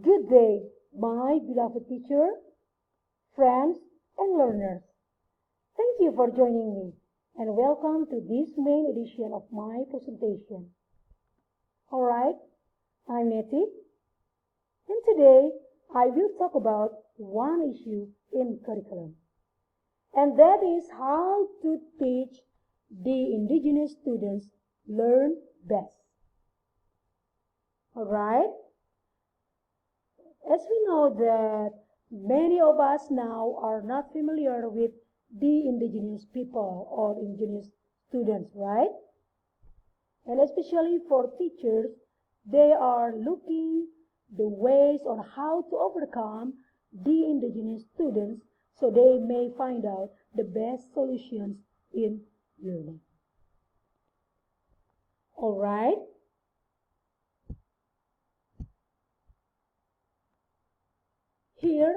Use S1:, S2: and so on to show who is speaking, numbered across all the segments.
S1: Good day, my beloved teacher, friends, and learners. Thank you for joining me and welcome to this main edition of my presentation. Alright, I'm Netty and today I will talk about one issue in curriculum, and that is how to teach the indigenous students learn best. Alright? As we know that many of us now are not familiar with the indigenous people or indigenous students, right? And especially for teachers, they are looking the ways on how to overcome the indigenous students so they may find out the best solutions in learning. All right? Here,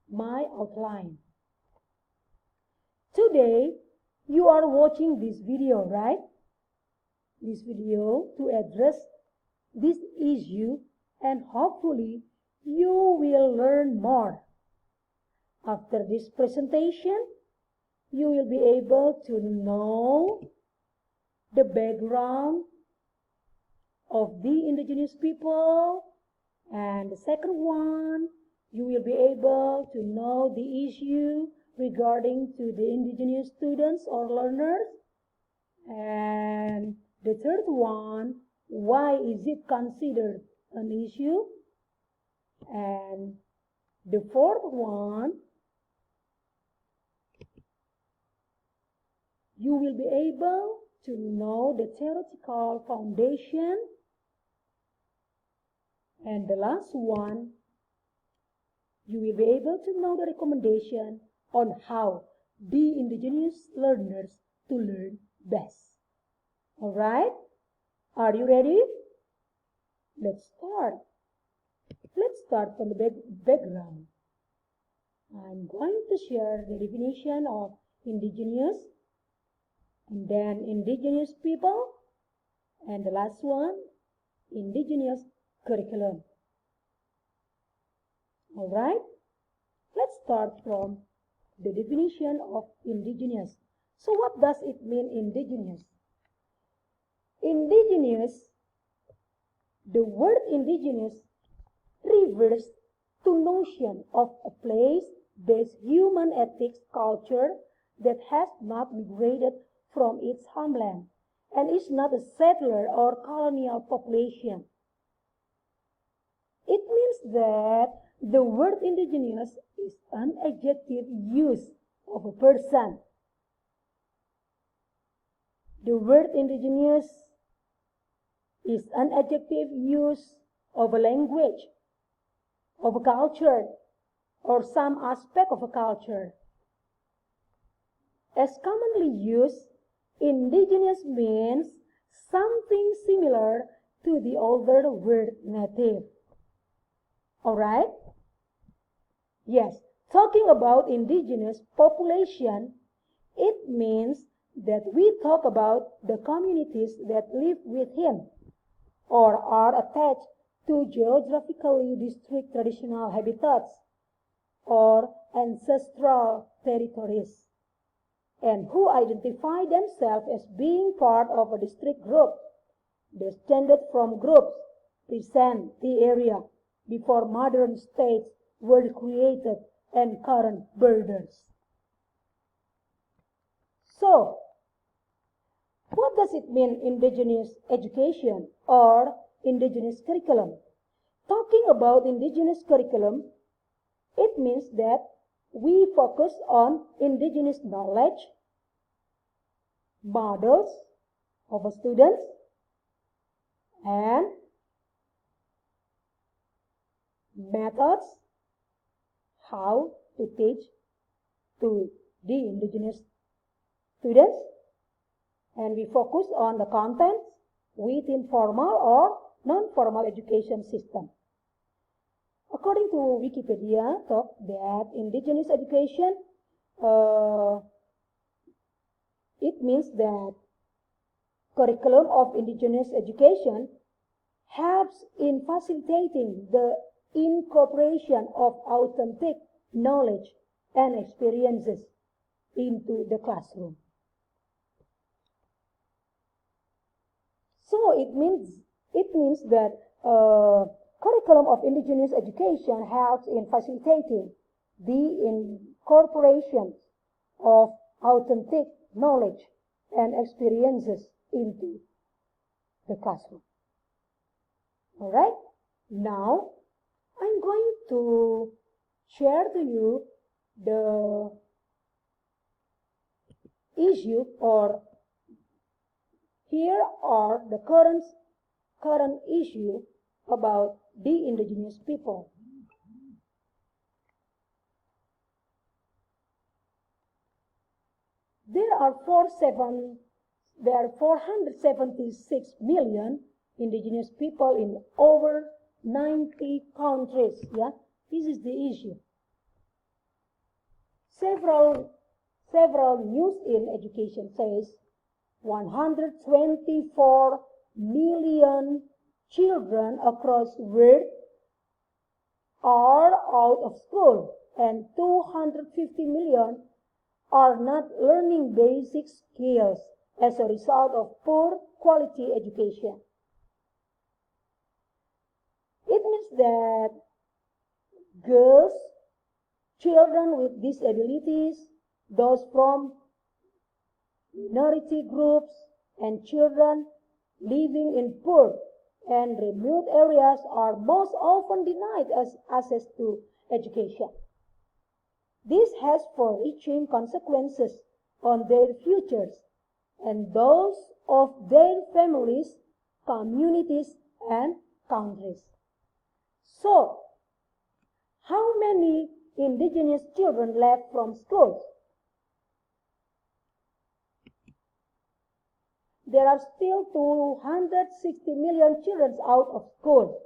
S1: my outline. Today, you are watching this video, right? This video to address this issue, and hopefully you will learn more. After this presentation, you will be able to know the background of the indigenous people, and the second one, you will be able to know the issue regarding to the indigenous students or learners. And the third one, why is it considered an issue? And the fourth one, you will be able to know the theoretical foundation. And the last one, you will be able to know the recommendation on how the indigenous learners to learn best. Alright? Are you ready? Let's start. Let's start from the background. I'm going to share the definition of indigenous, and then indigenous people, and the last one, indigenous curriculum. Alright, let's start from the definition of indigenous. So what does it mean, indigenous? Indigenous, the word indigenous refers to notion of a place-based human ethics culture that has not migrated from its homeland and is not a settler or colonial population. It means that the word indigenous is an adjective use of a person. The word indigenous is an adjective use of a language, of a culture, or some aspect of a culture. As commonly used, indigenous means something similar to the older word native. Alright? Yes, talking about indigenous population, it means that we talk about the communities that live within or are attached to geographically distinct traditional habitats or ancestral territories, and who identify themselves as being part of a distinct group, descended from groups present the area before modern states were created and current borders. So, what does it mean indigenous education or indigenous curriculum? Talking about indigenous curriculum, it means that we focus on indigenous knowledge, models of students, and methods how to teach to the indigenous students, and we focus on the contents within formal or non-formal education system. According to Wikipedia, talk that indigenous education, it means that curriculum of indigenous education helps in facilitating the incorporation of authentic knowledge and experiences into the classroom. So it means that curriculum of indigenous education helps in facilitating the incorporation of authentic knowledge and experiences into the classroom. All right? Now, I'm going to share to you the issue, or here are the current issue about the indigenous people. There are 476 million indigenous people in over 90 countries. Yeah, this is the issue. Several news in education says 124 million children across the world are out of school, and 250 million are not learning basic skills as a result of poor quality education. It means that girls, children with disabilities, those from minority groups, and children living in poor and remote areas are most often denied access to education. This has far-reaching consequences on their futures and those of their families, communities, and countries. So, how many indigenous children left from schools? There are still 260 million children out of school,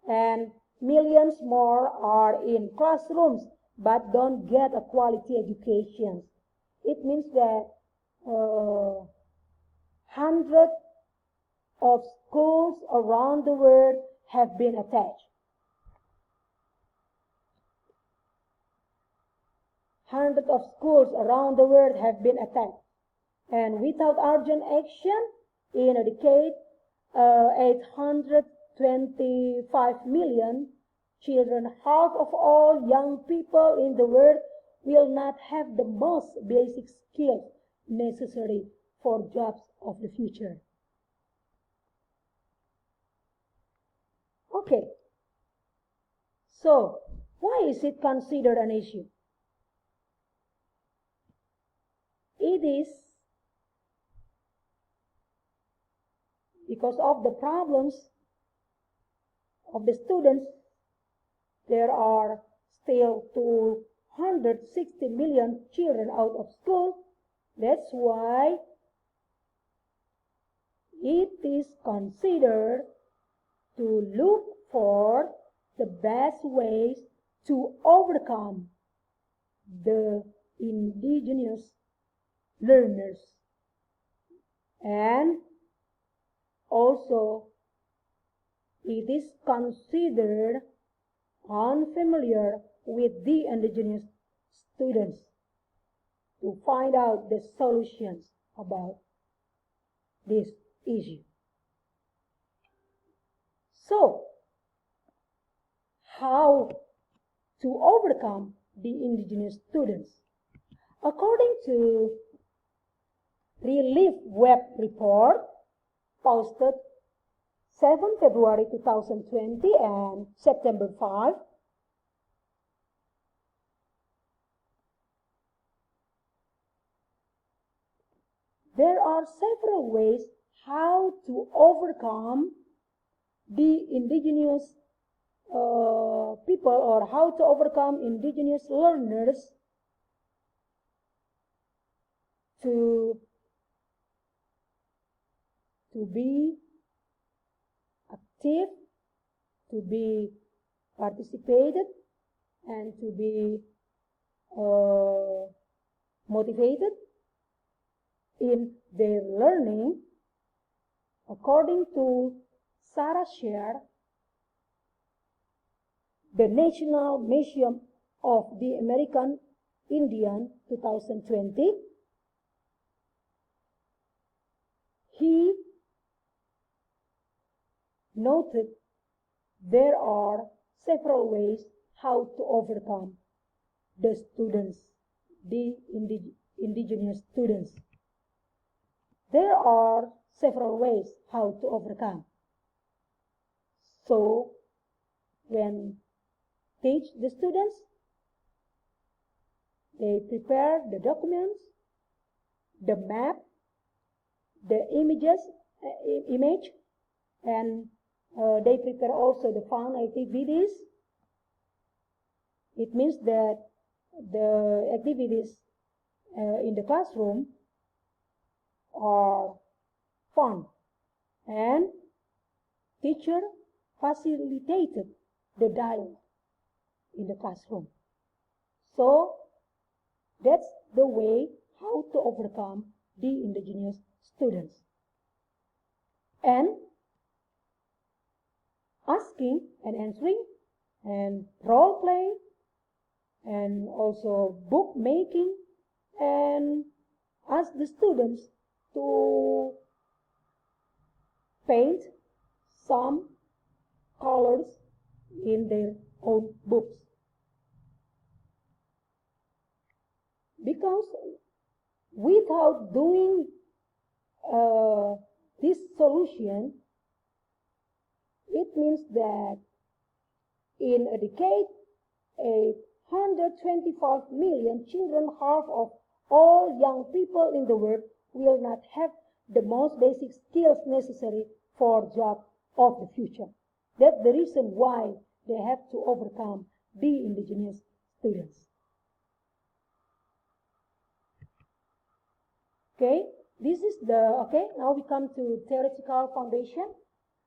S1: and millions more are in classrooms but don't get a quality education. It means that hundreds of schools around the world have been attacked. Hundreds of schools around the world have been attacked. And without urgent action, in a decade, 825 million children, half of all young people in the world, will not have the most basic skills necessary for jobs of the future. Okay, so why is it considered an issue? It is because of the problems of the students. There are still 260 million children out of school. That's why it is considered to look for the best ways to overcome the indigenous learners, and also it is considered unfamiliar with the indigenous students to find out the solutions about this issue. So, how to overcome the indigenous students? According to Relief Web report posted 7 February 2020 and September 5, there are several ways how to overcome the indigenous people, or how to overcome indigenous learners to be active, to be participated, and to be motivated in their learning. According to Sarah Sher, the National Museum of the American Indian 2020, he noted there are several ways how to overcome the students, the indigenous students. There are several ways how to overcome. So, when teach the students, they prepare the documents, the map, the image, and they prepare also the fun activities. It means that the activities in the classroom are fun, and teacher facilitated the dialogue in the classroom. So that's the way how to overcome the indigenous students. And asking and answering, and role play, and also book making, and ask the students to paint some colors in their own books. Because without doing this solution, it means that in a decade, 125 million children, half of all young people in the world, will not have the most basic skills necessary for job of the future. That's the reason why they have to overcome the indigenous students. Okay, this is the, now we come to theoretical foundation.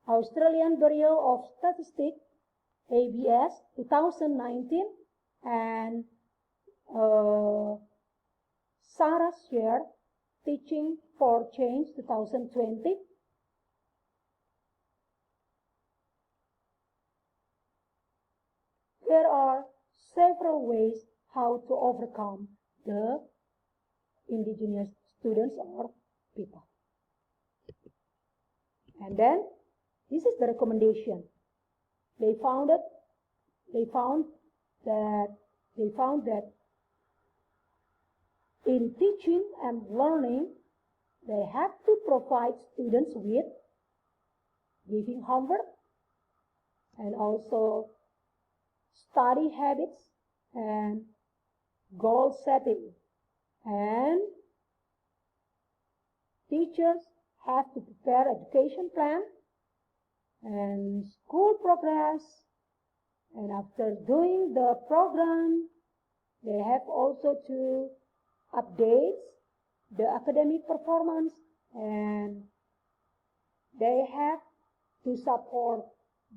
S1: Australian Bureau of Statistics, ABS, 2019, and Sarah Sher, Teaching for Change, 2020. There are several ways how to overcome the indigenous students or people. And then this is the recommendation. They found that in teaching and learning, they have to provide students with giving homework and also study habits and goal setting. And teachers have to prepare education plan and school progress, and after doing the program, they have also to update the academic performance, and they have to support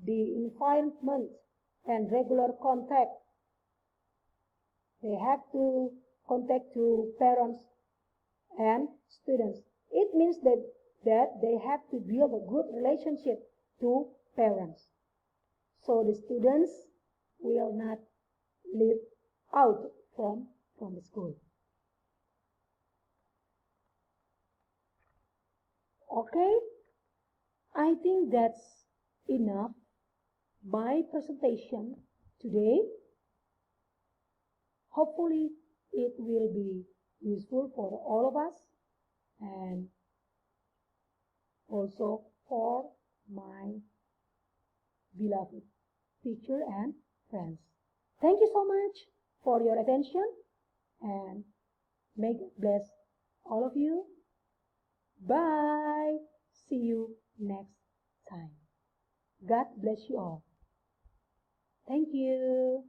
S1: the environment and regular contact. They have to contact to parents and students. It means that they have to build a good relationship to parents, so the students will not live out from the school. Okay, I think that's enough my presentation today. Hopefully it will be useful for all of us and also for my beloved teacher and friends. Thank you so much for your attention, and may God bless all of you. Bye. See you next time. God bless you all. Thank you.